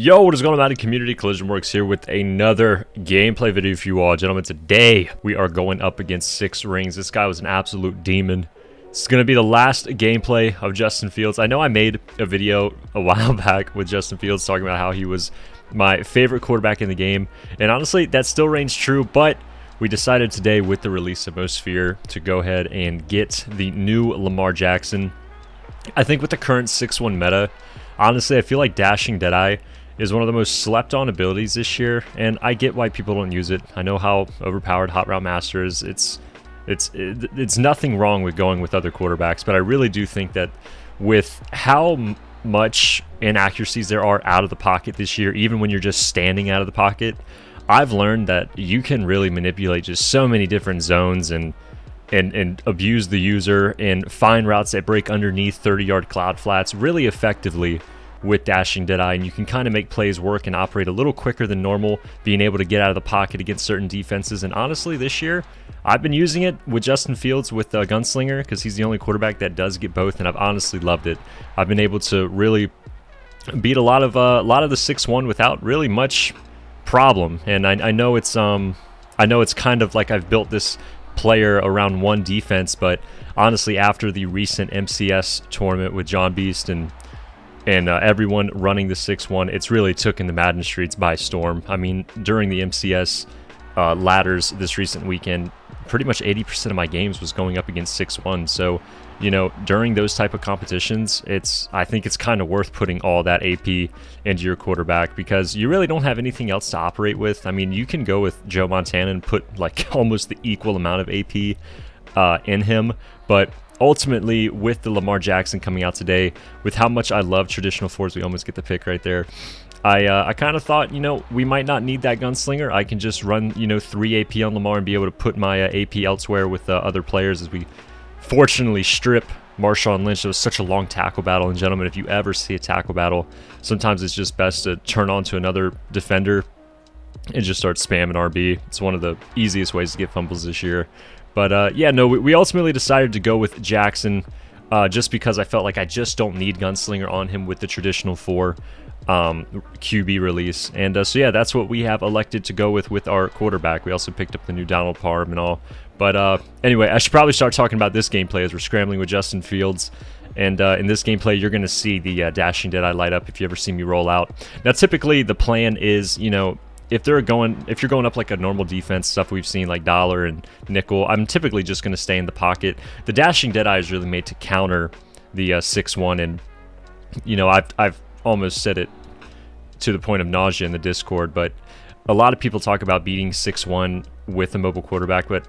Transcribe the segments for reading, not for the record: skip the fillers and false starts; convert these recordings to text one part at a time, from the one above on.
Yo, what is going on, Madden Community? Collision Works here with another gameplay video for you all. Gentlemen, today we are going up against 6 Rings. This guy was an absolute demon. It's going to be the last gameplay of Justin Fields. I know I made a video a while back with Justin Fields talking about how he was my favorite quarterback in the game. And honestly, that still reigns true, but we decided today with the release of Mosphere to go ahead and get the new Lamar Jackson. I think with the current 6-1 meta, honestly, I feel like Dashing Deadeye is one of the most slept on abilities this year, and I get why people don't use it. I know how overpowered Hot Route Master is. It's nothing wrong with going with other quarterbacks, but I really do think that with how much inaccuracies there are out of the pocket this year, even when you're just standing out of the pocket, I've learned that you can really manipulate just so many different zones and abuse the user and find routes that break underneath 30-yard cloud flats really effectively with Dashing Deadeye, and you can kind of make plays work and operate a little quicker than normal, being able to get out of the pocket against certain defenses. And honestly, this year I've been using it with Justin Fields with Gunslinger because he's the only quarterback that does get both, and I've honestly loved it. I've been able to really beat a lot of the 6-1 without really much problem, and I know it's kind of like I've built this player around one defense, but honestly, after the recent MCS tournament with John Beast and everyone running the 6-1, it's really taken the Madden streets by storm. I mean, during the MCS ladders this recent weekend, pretty much 80% of my games was going up against 6-1. So, you know, during those type of competitions, I think it's kind of worth putting all that AP into your quarterback because you really don't have anything else to operate with. I mean, you can go with Joe Montana and put like almost the equal amount of AP in him, but ultimately, with the Lamar Jackson coming out today, with how much I love traditional fours, we almost get the pick right there. I kind of thought, you know, we might not need that Gunslinger. I can just run, you know, 3 AP on Lamar and be able to put my AP elsewhere with other players as we fortunately strip Marshawn Lynch. It was such a long tackle battle, and gentlemen, if you ever see a tackle battle, sometimes it's just best to turn on to another defender and just start spamming RB. It's one of the easiest ways to get fumbles this year. But yeah, no, we ultimately decided to go with Jackson just because I felt like I just don't need Gunslinger on him with the traditional 4 QB release. And so yeah, that's what we have elected to go with our quarterback. We also picked up the new Donald Parham and all. But anyway, I should probably start talking about this gameplay as we're scrambling with Justin Fields. And in this gameplay, you're going to see the Dashing Deadeye light up if you ever see me roll out. Now, typically, the plan is, you know, if you're going up like a normal defense, stuff we've seen like Dollar and Nickel, I'm typically just going to stay in the pocket. The Dashing Deadeye is really made to counter the 6-1, and you know, I've almost said it to the point of nausea in the Discord, but a lot of people talk about beating 6-1 with a mobile quarterback, but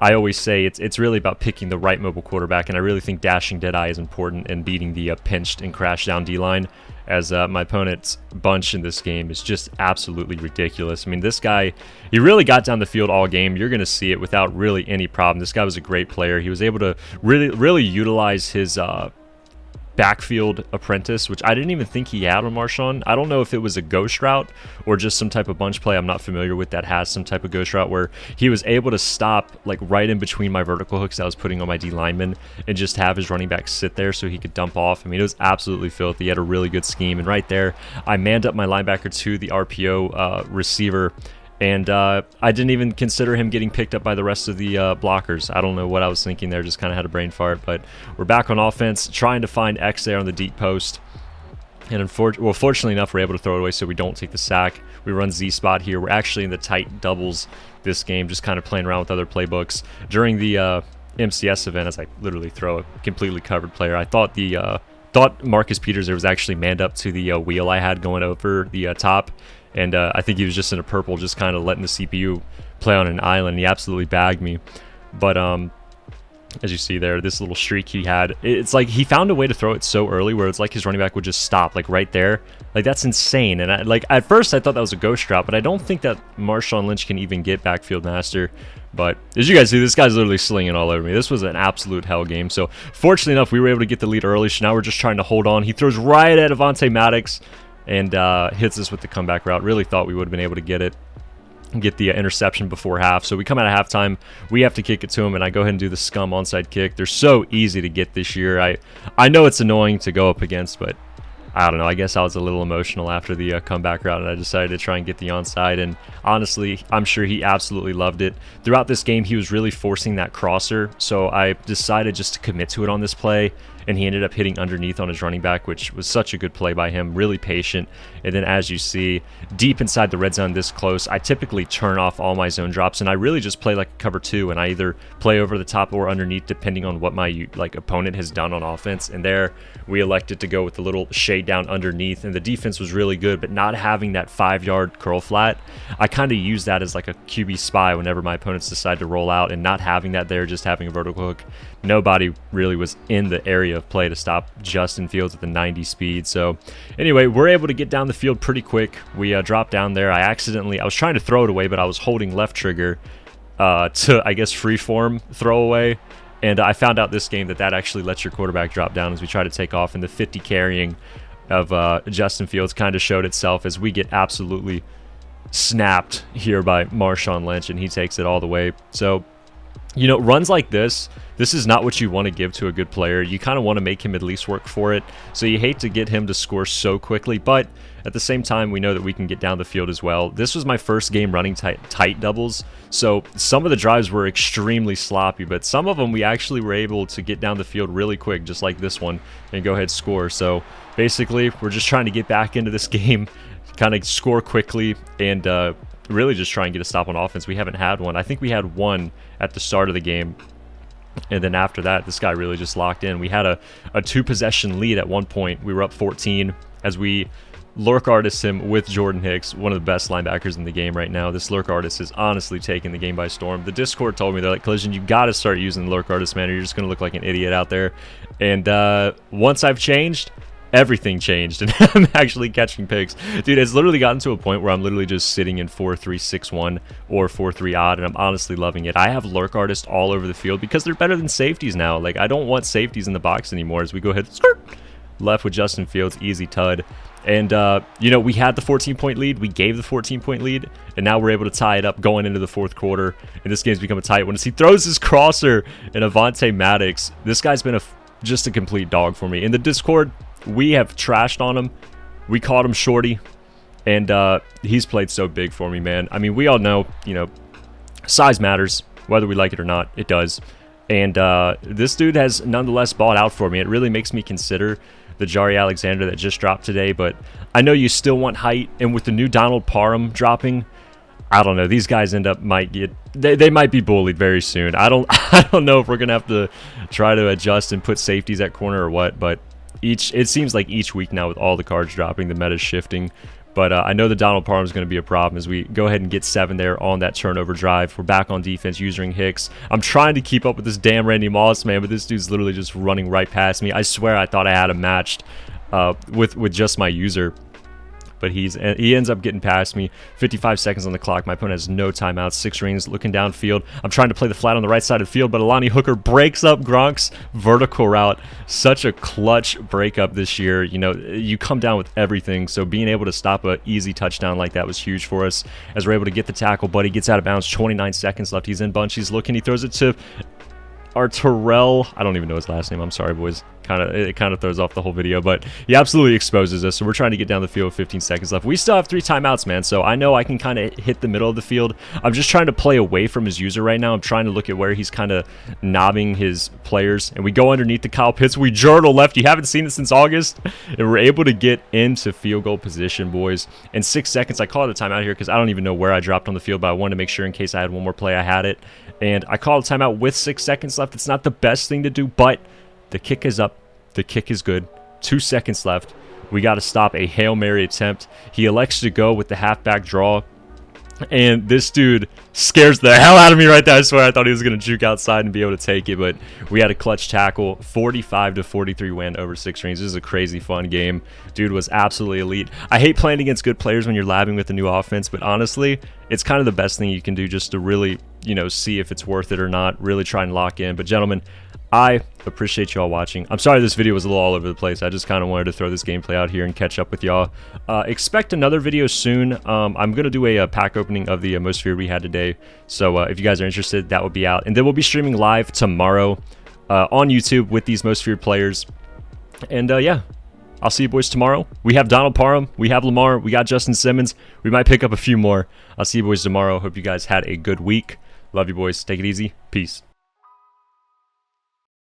I always say it's really about picking the right mobile quarterback, and I really think Dashing Deadeye is important in beating the pinched and crash down D-line, as my opponent's bunch in this game is just absolutely ridiculous. I mean, this guy, he really got down the field all game. You're going to see it without really any problem. This guy was a great player. He was able to really utilize his backfield apprentice, which I didn't even think he had on Marshawn. I don't know if it was a ghost route or just some type of bunch play I'm not familiar with that has some type of ghost route where he was able to stop like right in between my vertical hooks I was putting on my D lineman and just have his running back sit there so he could dump off. I mean, it was absolutely filthy. He had a really good scheme, and right there I manned up my linebacker to the RPO receiver, and I didn't even consider him getting picked up by the rest of the blockers. I don't know what I was thinking there, just kind of had a brain fart. But we're back on offense, trying to find X there on the deep post. And fortunately enough, we're able to throw it away so we don't take the sack. We run Z-spot here. We're actually in the tight doubles this game, just kind of playing around with other playbooks. During the MCS event, as I literally throw a completely covered player, I thought Marcus Peters there was actually manned up to the wheel I had going over the top. And I think he was just in a purple, just kind of letting the CPU play on an island. He absolutely bagged me. But as you see there, this little streak he had, it's like he found a way to throw it so early where it's like his running back would just stop, like right there. Like, that's insane. And at first I thought that was a ghost route, but I don't think that Marshawn Lynch can even get backfield master. But as you guys see, this guy's literally slinging all over me. This was an absolute hell game. So fortunately enough, we were able to get the lead early. So now we're just trying to hold on. He throws right at Avonte Maddox and hits us with the comeback route. Really thought we would have been able to get the interception before half. So we come out of halftime, we have to kick it to him, and I go ahead and do the scum onside kick. They're so easy to get this year. I know it's annoying to go up against, but I don't know, I guess I was a little emotional after the comeback route, and I decided to try and get the onside, and honestly, I'm sure he absolutely loved it. Throughout this game, he was really forcing that crosser, so I decided just to commit to it on this play, and he ended up hitting underneath on his running back, which was such a good play by him, really patient. And then as you see, deep inside the red zone this close, I typically turn off all my zone drops, and I really just play like a cover 2, and I either play over the top or underneath depending on what my opponent has done on offense. And there we elected to go with the little shade down underneath, and the defense was really good, but not having that 5-yard curl flat, I kind of use that as like a QB spy whenever my opponents decide to roll out, and not having that there, just having a vertical hook. Nobody really was in the area of play to stop Justin Fields at the 90 speed. So anyway, we're able to get down the field pretty quick. We dropped down there. I was trying to throw it away, but I was holding left trigger to, I guess, freeform throw away. And I found out this game that actually lets your quarterback drop down as we try to take off. And the 50 carrying of Justin Fields kind of showed itself as we get absolutely snapped here by Marshawn Lynch, and he takes it all the way. So, runs like this is not what you want to give to a good player. You kind of want to make him at least work for it. So you hate to get him to score so quickly, but at the same time, we know that we can get down the field as well. This was my first game running tight doubles, so some of the drives were extremely sloppy, but some of them we actually were able to get down the field really quick, just like this one, and go ahead score. So basically, we're just trying to get back into this game, kind of score quickly, and really just try and get a stop on offense. We haven't had one. I think we had one at the start of the game, and then after that, this guy really just locked in. We had a 2-possession lead at one point. We were up 14 as we lurk artist him with Jordan Hicks, one of the best linebackers in the game right now. This lurk artist is honestly taking the game by storm. The Discord told me, they're like, Collision, you got to start using the lurk artist, man, or you're just going to look like an idiot out there. And once I've changed, everything changed, and I'm actually catching picks. Dude, it's literally gotten to a point where I'm literally just sitting in 4-3-6-1 or 4-3 odd, and I'm honestly loving it. I have lurk artists all over the field because they're better than safeties now. Like, I don't want safeties in the box anymore. As we go ahead, skirt, left with Justin Fields, easy tud. And, we had the 14-point lead. We gave the 14-point lead, and now we're able to tie it up going into the fourth quarter, and this game's become a tight one. As he throws his crosser and Avonte Maddox, this guy's been just a complete dog for me. In the Discord, we have trashed on him. We called him shorty, and he's played so big for me, man. I mean, we all know, size matters, whether we like it or not. It does. And this dude has nonetheless bought out for me. It really makes me consider the Jari Alexander that just dropped today, but I know you still want height, and with the new Donald Parham dropping, I don't know, these guys they might be bullied very soon. I don't know if we're gonna have to try to adjust and put safeties at corner or what, but it seems like each week now with all the cards dropping, the meta's shifting. But I know the Donald Parham is going to be a problem as we go ahead and get 7 there on that turnover drive. We're back on defense using Hicks. I'm trying to keep up with this damn Randy Moss, man, but this dude's literally just running right past me. I swear I thought I had him matched with just my user. But he ends up getting past me. 55 seconds on the clock. My opponent has no timeouts. 6 rings, looking downfield. I'm trying to play the flat on the right side of the field, but Alani Hooker breaks up Gronk's vertical route. Such a clutch breakup this year. You come down with everything, so being able to stop an easy touchdown like that was huge for us. As we're able to get the tackle, Buddy gets out of bounds. 29 seconds left. He's in bunch. He's looking. He throws it to our Terrell. I don't even know his last name. I'm sorry, boys. It kind of throws off the whole video, but he absolutely exposes us. So we're trying to get down the field with 15 seconds left. We still have 3 timeouts, man. So I know I can kind of hit the middle of the field. I'm just trying to play away from his user right now. I'm trying to look at where he's kind of knobbing his players. And we go underneath the Kyle Pitts. We journal left. You haven't seen it since August. And we're able to get into field goal position, boys. In 6 seconds, I called a timeout here because I don't even know where I dropped on the field, but I wanted to make sure in case I had one more play, I had it. And I called a timeout with 6 seconds left. It's not the best thing to do, but the kick is up. The kick is good. 2 seconds left. We got to stop a Hail Mary attempt. He elects to go with the halfback draw. And this dude scares the hell out of me right there. I swear I thought he was going to juke outside and be able to take it. But we had a clutch tackle. 45-43 win over 6 rings. This is a crazy fun game. Dude was absolutely elite. I hate playing against good players when you're labbing with the new offense. But honestly, it's kind of the best thing you can do just to really, see if it's worth it or not. Really try and lock in. But gentlemen, I appreciate y'all watching. I'm sorry this video was a little all over the place. I just kind of wanted to throw this gameplay out here and catch up with y'all. Expect another video soon. I'm going to do a pack opening of the most feared we had today. So if you guys are interested, that will be out. And then we'll be streaming live tomorrow on YouTube with these most feared players. And yeah, I'll see you boys tomorrow. We have Donald Parham. We have Lamar. We got Justin Simmons. We might pick up a few more. I'll see you boys tomorrow. Hope you guys had a good week. Love you boys. Take it easy. Peace.